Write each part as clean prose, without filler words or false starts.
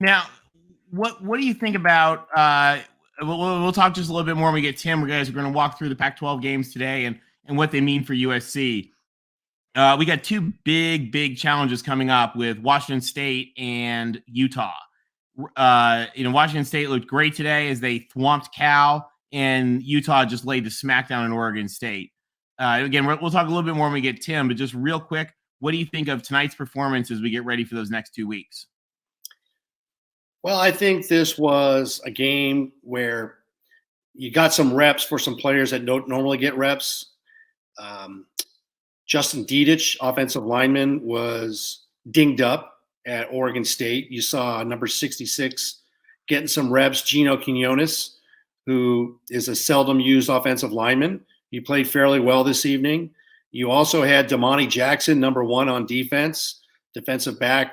Now, what do you think about? We'll talk just a little bit more when we get Tim. We guys are going to walk through the Pac-12 games today and what they mean for USC. We got two big challenges coming up with Washington State and Utah. Washington State looked great today as they thwomped Cal, and Utah just laid the smackdown in Oregon State. Again, we'll talk a little bit more when we get Tim, but just real quick, what do you think of tonight's performance as we get ready for those next 2 weeks? Well, I think this was a game where you got some reps for some players that don't normally get reps. Justin Dedich, offensive lineman, was dinged up at Oregon State. You saw number 66 getting some reps, Gino Quinones, who is a seldom used offensive lineman. He played fairly well this evening. You also had Damani Jackson, number 1 on defense, defensive back,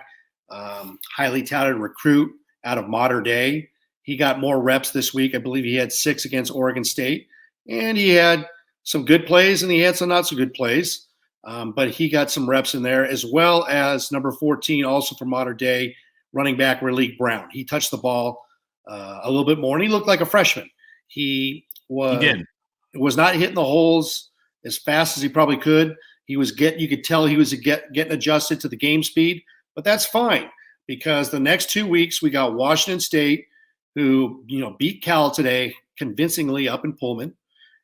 highly touted recruit out of Mater Dei. He got more reps this week. I believe he had 6 against Oregon State. And he had some good plays and he had some not so good plays. But he got some reps in there, as well as number 14, also from Mater Dei, running back Raleek Brown. He touched the ball a little bit more, and he looked like a freshman. He was not hitting the holes as fast as he probably could. You could tell he was getting adjusted to the game speed, but that's fine because the next 2 weeks we got Washington State, who beat Cal today convincingly up in Pullman,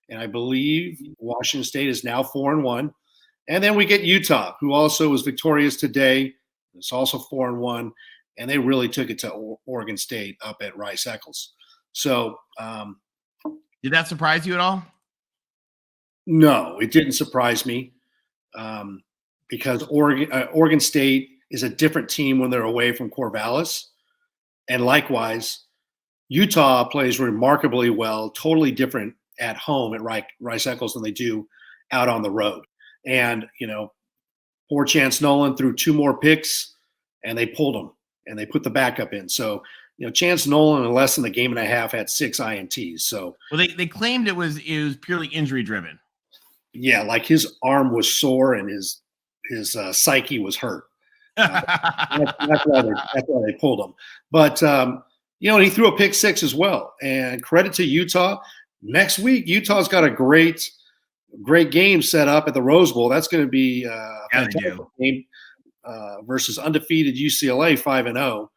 and I believe Washington State is now 4-1. And then we get Utah, who also was victorious today. It's also 4-1, and they really took it to Oregon State up at Rice-Eccles. So, did that surprise you at all? No, it didn't surprise me because Oregon State is a different team when they're away from Corvallis, and likewise, Utah plays remarkably well, totally different at home at Rice-Eccles than they do out on the road. And, poor Chance Nolan threw 2 more picks and they pulled him and they put the backup in. So, Chance Nolan in less than a game and a half had 6 INTs. So, well, they claimed it was purely injury driven. Yeah. Like his arm was sore and his psyche was hurt. That's why they pulled him. But, he threw a pick 6 as well, and credit to Utah. Next week, Utah's got a great game set up at the Rose Bowl. That's going to be a fantastic game versus undefeated UCLA 5-0.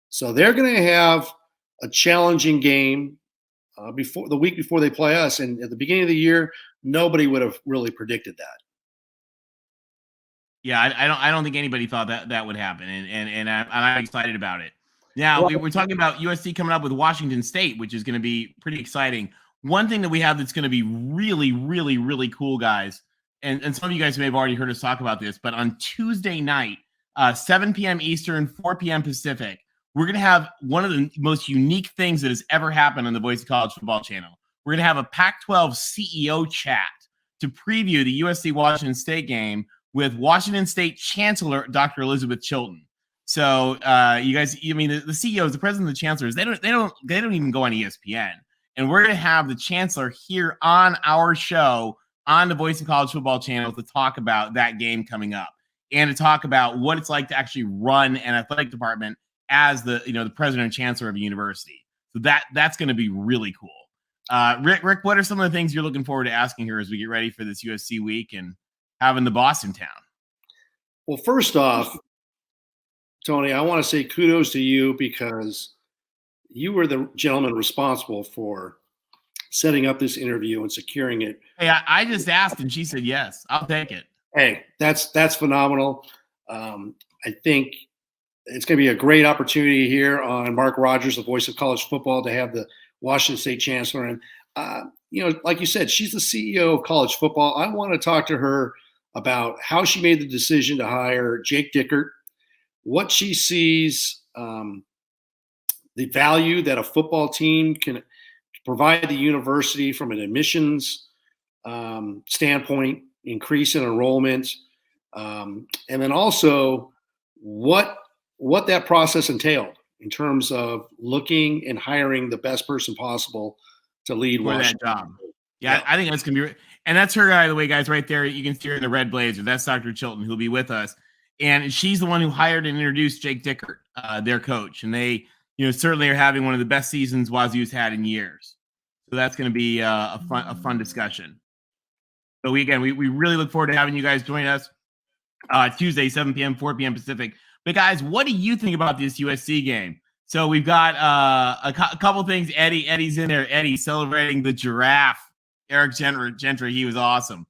So they're going to have a challenging game before the week before they play us. And at the beginning of the year, nobody would have really predicted that. Yeah, I don't think anybody thought that would happen, and I'm excited about it. Now we're talking about USC coming up with Washington State, which is going to be pretty exciting. One thing that we have that's going to be really cool, guys, and some of you guys may have already heard us talk about this, but on Tuesday night, 7 p.m. Eastern, 4 p.m. Pacific, we're going to have one of the most unique things that has ever happened on the Voice of College Football channel. We're going to have a Pac-12 CEO chat to preview the USC-Washington State game with Washington State Chancellor Dr. Elizabeth Chilton. So you guys, the CEOs, the president, the chancellors, they don't even go on ESPN. And we're going to have the chancellor here on our show on the Voice of College Football channel to talk about that game coming up and to talk about what it's like to actually run an athletic department as the president and chancellor of a university. So that's going to be really cool. Rick, what are some of the things you're looking forward to asking here as we get ready for this USC week and having the boss in town? Well, first off, Tony, I want to say kudos to you because you were the gentleman responsible for setting up this interview and securing it. Hey, I just asked and she said yes. I'll take it. Hey, that's phenomenal. I think it's going to be a great opportunity here on Mark Rogers, the Voice of College Football, to have the Washington State Chancellor. And, like you said, she's the CEO of college football. I want to talk to her about how she made the decision to hire Jake Dickert, what she sees the value that a football team can provide the university from an admissions standpoint, increase in enrollment, and then also what that process entailed in terms of looking and hiring the best person possible to lead that job. Yeah, I think that's going to be – and that's her, by the way, guys, right there. You can see her in the red blazer. That's Dr. Chilton, who'll be with us. And she's the one who hired and introduced Jake Dickert, their coach. And they certainly are having one of the best seasons Wazoo's had in years. So that's going to be a fun discussion. So we really look forward to having you guys join us Tuesday, 7 p.m., 4 p.m. Pacific. But guys, what do you think about this USC game? So we've got a couple things. Eddie's in there. Eddie celebrating the giraffe. Eric Gentry, he was awesome.